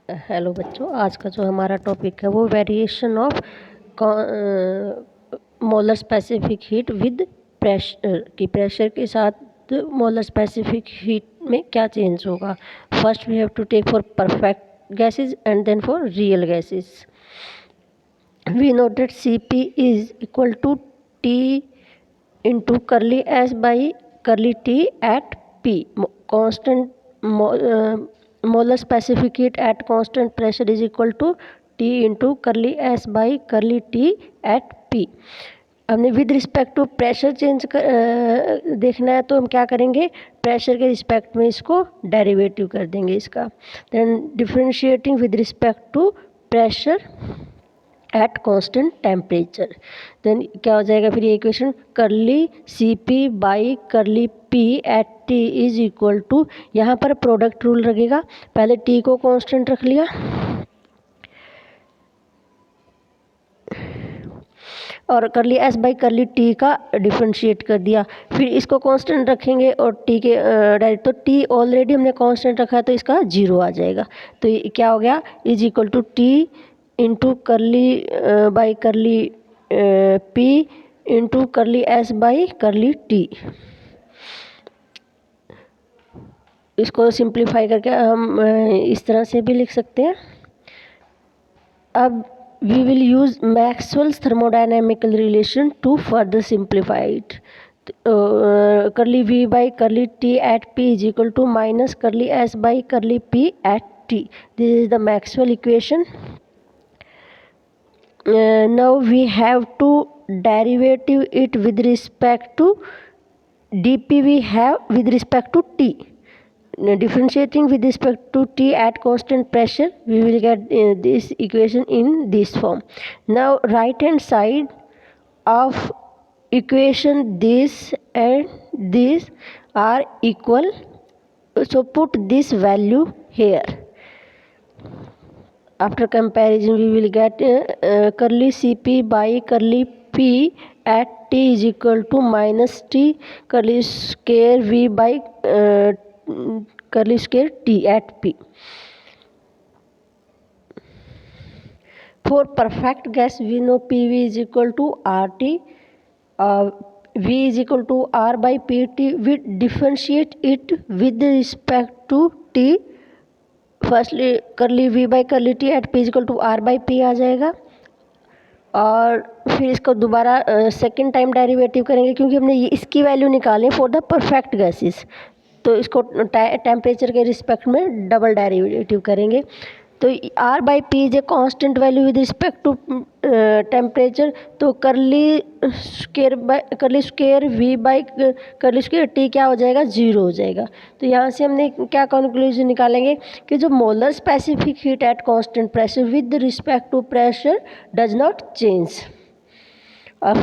Hello बच्चों, आज का जो हमारा टॉपिक है वो variation of molar specific heat with pressure की प्रेशर के साथ मोलर स्पेसिफिक हीट में क्या चेंज होगा। First we have to take for perfect gases and then for real gases. We know that Cp is equal to T into curly S by curly T at P. Constant molar specific heat at constant pressure is equal to T into curly S by curly T at P. हमने with respect to pressure देखना है, तो हम क्या करेंगे, pressure के respect में इसको डेरिवेटिव कर देंगे इसका। Then differentiating with respect to pressure at constant temperature. Then क्या हो जाएगा फिर ये equation, curly Cp by curly P at T is equal to, यहाँ पर प्रोडक्ट रूल लगेगा। पहले T को कांस्टेंट रख लिया और करली S बाई करली T का डिफ्रेंशिएट कर दिया, फिर इसको कांस्टेंट रखेंगे और T के डायरेक्ट, तो T ऑलरेडी हमने कांस्टेंट रखा है तो इसका 0 आ जाएगा। तो ये क्या हो गया, is equal to T into curly by curly P into curly S by curly T। इसको सिंप्लीफाई करके हम इस तरह से भी लिख सकते हैं। अब we will use Maxwell's thermodynamical relation to further simplify it. Curly V by curly T at P is equal to minus curly S by curly P at T. This is the Maxwell equation. Now we have to derivative it with respect to dP we have with respect to T. Differentiating with respect to T at constant pressure, we will get this equation in this form. Now right hand side of equation this and this are equal, so put this value here. After comparison we will get curly Cp by curly P at T is equal to minus T curly square V by curly square T at P. For perfect gas we know PV is equal to RT, V is equal to R by PT. We differentiate it with respect to T. Firstly curly V by curly T at P equal to R by P आ जाएगा, और फिर इसको दोबारा second time derivative करेंगे क्योंकि हमने ये इसकी वैल्यू निकाले फॉर द परफेक्ट गैसेस, तो इसको टेम्परेचर के रिस्पेक्ट में डबल डेरिवेटिव करेंगे। तो R by P is a constant value with respect to temperature, तो curly square V by curly square T क्या हो जाएगा, 0 हो जाएगा। तो यहाँ से हमने क्या कंक्लूजन निकालेंगे कि जो molar specific heat at constant pressure with respect to pressure does not change.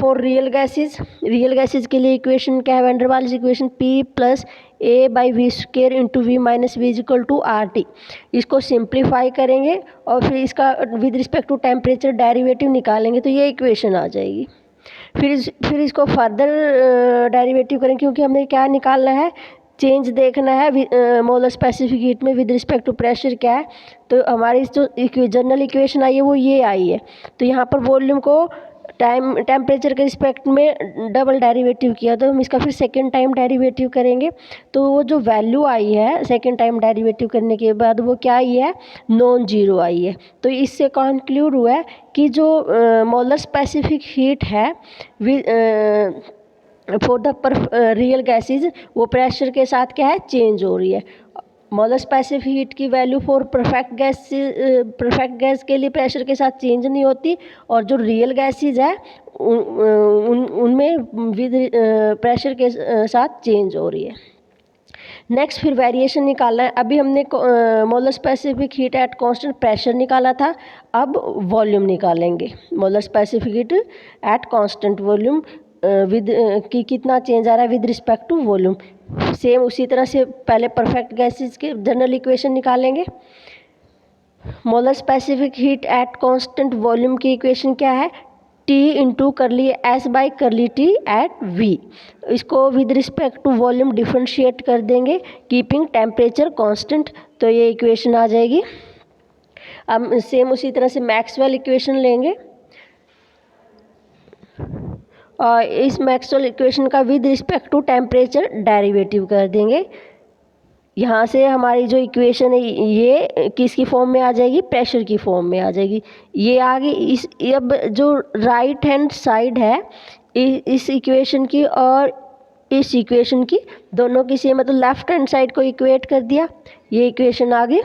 For real gases के लिए इक्वेशन क्या है, van der Waals equation P plus A by V square into V minus V equal to RT। इसको simplify करेंगे और फिर इसका with respect to temperature derivative निकालेंगे, तो ये इक्वेशन आ जाएगी। फिर इसको फर्दर डेरिवेटिव करेंगे क्योंकि हमने क्या निकालना है, चेंज देखना है मोलर स्पेसिफिक हीट में विद रिस्पेक्ट टू प्रेशर क्या है। तो हमारी जो जनरल इक्वेशन आई है वो ये आई है, तो यहाँ पर वॉल्यूम को टेम्परेचर के रिस्पेक्ट में डबल डेरिवेटिव किया, तो हम इसका फिर सेकेंड टाइम डेरिवेटिव करेंगे, तो वो जो वैल्यू आई है सेकेंड टाइम डेरिवेटिव करने के बाद वो क्या आई है, नॉन जीरो आई है। तो इससे कंक्लूड हुआ है कि जो मोलर स्पेसिफिक हीट है फॉर द रियल गैसेज वो प्रेशर के साथ क्या है, चेंज हो रही है। मोलर स्पेसिफिक हीट की वैल्यू फॉर परफेक्ट गैस के लिए प्रेशर के साथ चेंज नहीं होती, और जो रियल गैसेज है उनमें विद प्रेशर के साथ चेंज हो रही है। नेक्स्ट फिर वेरिएशन निकालना है। अभी हमने molar specific heat at constant pressure निकाला था, अब वॉल्यूम निकालेंगे। Molar specific heat at constant volume with की कितना चेंज आ रहा है with respect to volume. Same उसी तरह से पहले परफेक्ट गैसेज के जनरल इक्वेशन निकालेंगे। Molar specific heat at constant volume की इक्वेशन क्या है, T into curly S by curly T at V। इसको with respect to volume differentiate कर देंगे कीपिंग टेम्परेचर कांस्टेंट, तो ये इक्वेशन आ जाएगी। अब सेम उसी तरह से मैक्सवेल इक्वेशन लेंगे और इस मैक्सवेल इक्वेशन का with respect to temperature derivative कर देंगे। यहाँ से हमारी जो इक्वेशन है ये किसकी फॉर्म में आ जाएगी, प्रेशर की फॉर्म में आ जाएगी। ये आगे इस अब जो राइट हैंड साइड है इस इक्वेशन की और इस इक्वेशन की दोनों की सेम, मतलब लेफ्ट हैंड साइड को इक्वेट कर दिया, ये इक्वेशन आगे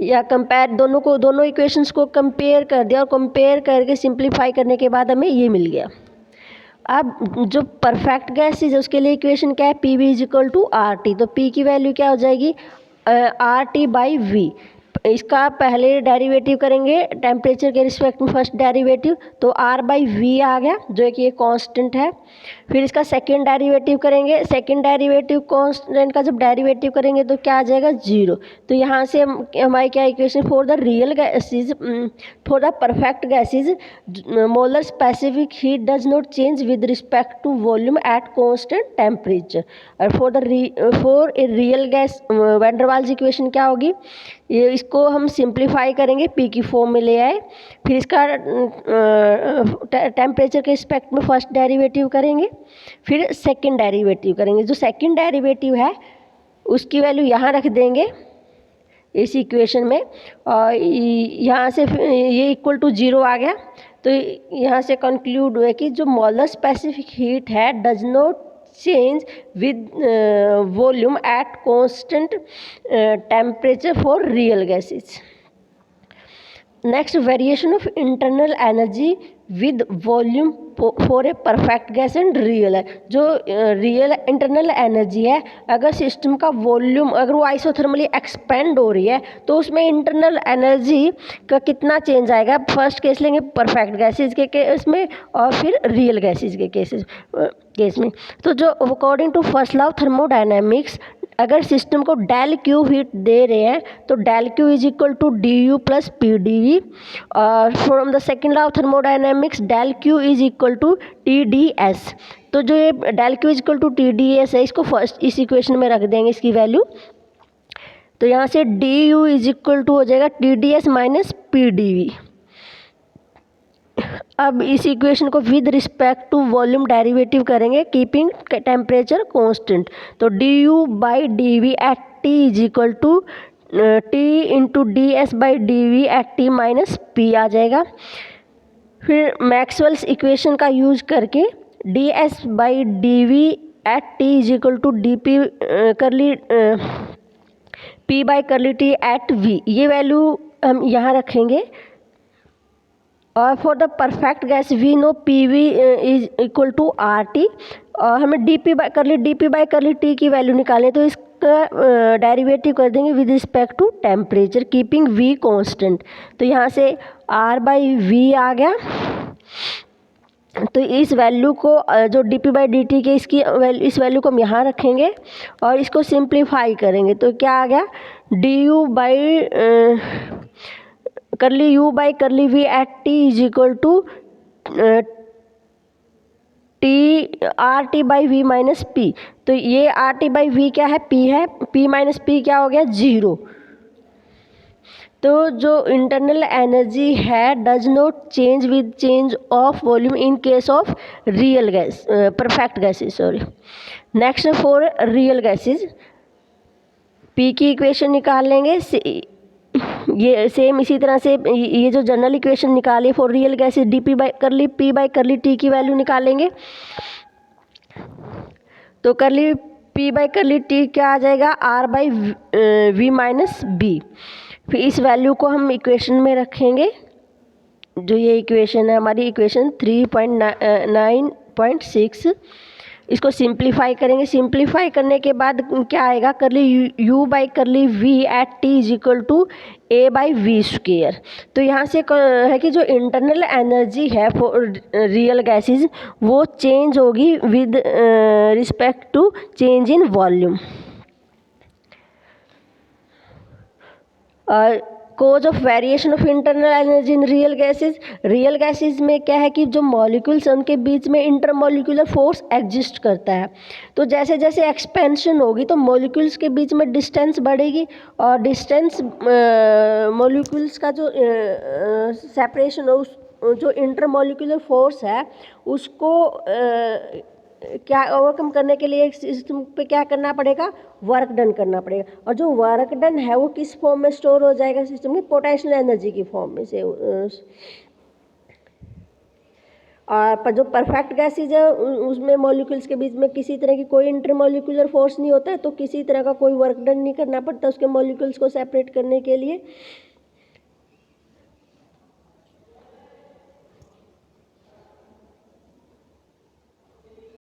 या कंपेयर दोनों इक्वेशंस को कंपेयर कर दिया और कंपेयर करके सिंप्लीफाई करने के बाद हमें ये मिल गया। अब जो परफेक्ट गैसेज है उसके लिए इक्वेशन क्या है, P V is equal to R T. तो पी की वैल्यू क्या हो जाएगी, आर टी बाई वी। इसका पहले डेरिवेटिव करेंगे टेम्परेचर के रिस्पेक्ट में, फर्स्ट डेरिवेटिव, तो आर बाई वी आ गया जो कि ये कांस्टेंट है। फिर इसका सेकंड डेरिवेटिव करेंगे, सेकंड डेरिवेटिव कांस्टेंट का जब डेरिवेटिव करेंगे तो क्या आ जाएगा, जीरो। तो यहाँ से हमारी क्या equation, for the real gases, for the perfect gases molar specific heat does not change with respect to volume at constant temperature. और for a real gas van der Waals equation क्या होगी, ये इसको हम सिंप्लीफाई करेंगे, P की form में ले आए। फिर इसका टेम्परेचर के रिस्पेक्ट में फर्स्ट डेरिवेटिव करेंगे, फिर सेकंड डेरिवेटिव करेंगे। जो सेकंड डेरिवेटिव है उसकी वैल्यू यहाँ रख देंगे इस इक्वेशन में, और यहाँ से ये इक्वल टू जीरो आ गया। तो यहाँ से कंक्लूड हुआ कि जो मोलर स्पेसिफिक हीट है does not change with volume at constant temperature for real gases. Next, variation of internal energy with volume for a perfect gas and real है। जो रियल इंटरनल एनर्जी है, अगर system का volume अगर वो isothermally expand हो रही है तो उसमें इंटरनल एनर्जी का कितना चेंज आएगा। फर्स्ट केस लेंगे परफेक्ट गैसेज के केस में और फिर रियल गैसेज के केस में। तो जो according to first law of thermodynamics, अगर सिस्टम को डेल क्यू हीट दे रहे हैं तो del Q is equal to D U plus P D V, और from the second law of thermodynamics del Q is equal to T D S. तो जो ये del Q is equal to T D S है, इसको first इस equation में रख देंगे इसकी वैल्यू। तो यहाँ से D U is equal to हो जाएगा T D S minus P D V. अब इस इक्वेशन को with respect to volume derivative करेंगे कीपिंग टेम्परेचर कांस्टेंट। तो D U by D V at T is equal to T into D S by D V at T minus P आ जाएगा। फिर Maxwell's equation का use करके D S by D V at T is equal to d P curly P by curly T at V, ये value हम यहाँ रखेंगे। और for the perfect gas we know P V is equal to R T, और हमें d P by curly T की value निकालें तो इसका डेरिवेटिव कर देंगे with respect to temperature keeping V constant. तो यहाँ से आर बाई वी आ गया। तो इस वैल्यू को जो D P by D T के इस वैल्यू को हम यहाँ रखेंगे और इसको सिंप्लीफाई करेंगे। तो क्या आ गया, d U by curly U by curly V at T is equal to T R T by V minus P. तो ये आर टी बाई वी क्या है, पी है, पी माइनस पी क्या हो गया, जीरो। तो जो इंटरनल एनर्जी है does not change with change of volume in case of real gas perfect gases, sorry. Next for real gases, P की इक्वेशन निकाल लेंगे, ये सेम इसी तरह से ये जो जनरल इक्वेशन निकाली for real gases D P by curly T की वैल्यू निकालेंगे। तो करली पी बाई करली टी क्या आ जाएगा, R by V minus B. फिर इस वैल्यू को हम इक्वेशन में रखेंगे, जो ये इक्वेशन है हमारी इक्वेशन 3.9.6। इसको सिंप्लीफाई करेंगे, सिंप्लीफाई करने के बाद क्या आएगा, curly U by curly V at T is equal to A by V square. तो यहाँ से है कि जो इंटरनल एनर्जी है फॉर रियल गैसेज वो चेंज होगी with respect to change in volume. Cause of variation of internal energy in real gases में क्या है कि जो मॉलिक्यूल्स हैं उनके बीच में इंटरमॉलिक्यूलर फोर्स एग्जिस्ट करता है। तो जैसे जैसे एक्सपेंशन होगी तो मॉलिक्यूल्स के बीच में डिस्टेंस बढ़ेगी और डिस्टेंस मॉलिक्यूल्स का जो सेपरेशन हो उस जो इंटरमॉलिक्यूलर फोर्स है उसको क्या ओवरकम करने के लिए सिस्टम पे क्या करना पड़ेगा, वर्क डन करना पड़ेगा। और जो वर्क डन है वो किस फॉर्म में स्टोर हो जाएगा सिस्टम में, पोटेंशियल एनर्जी की फॉर्म में से। और पर जो परफेक्ट गैसेज है उसमें मॉलिक्यूल्स के बीच में किसी तरह की कोई इंटरमॉलिक्यूलर फोर्स नहीं होता है, तो किसी तरह का कोई वर्क डन नहीं करना पड़ता उसके मॉलिक्यूल्स को सेपरेट करने के लिए।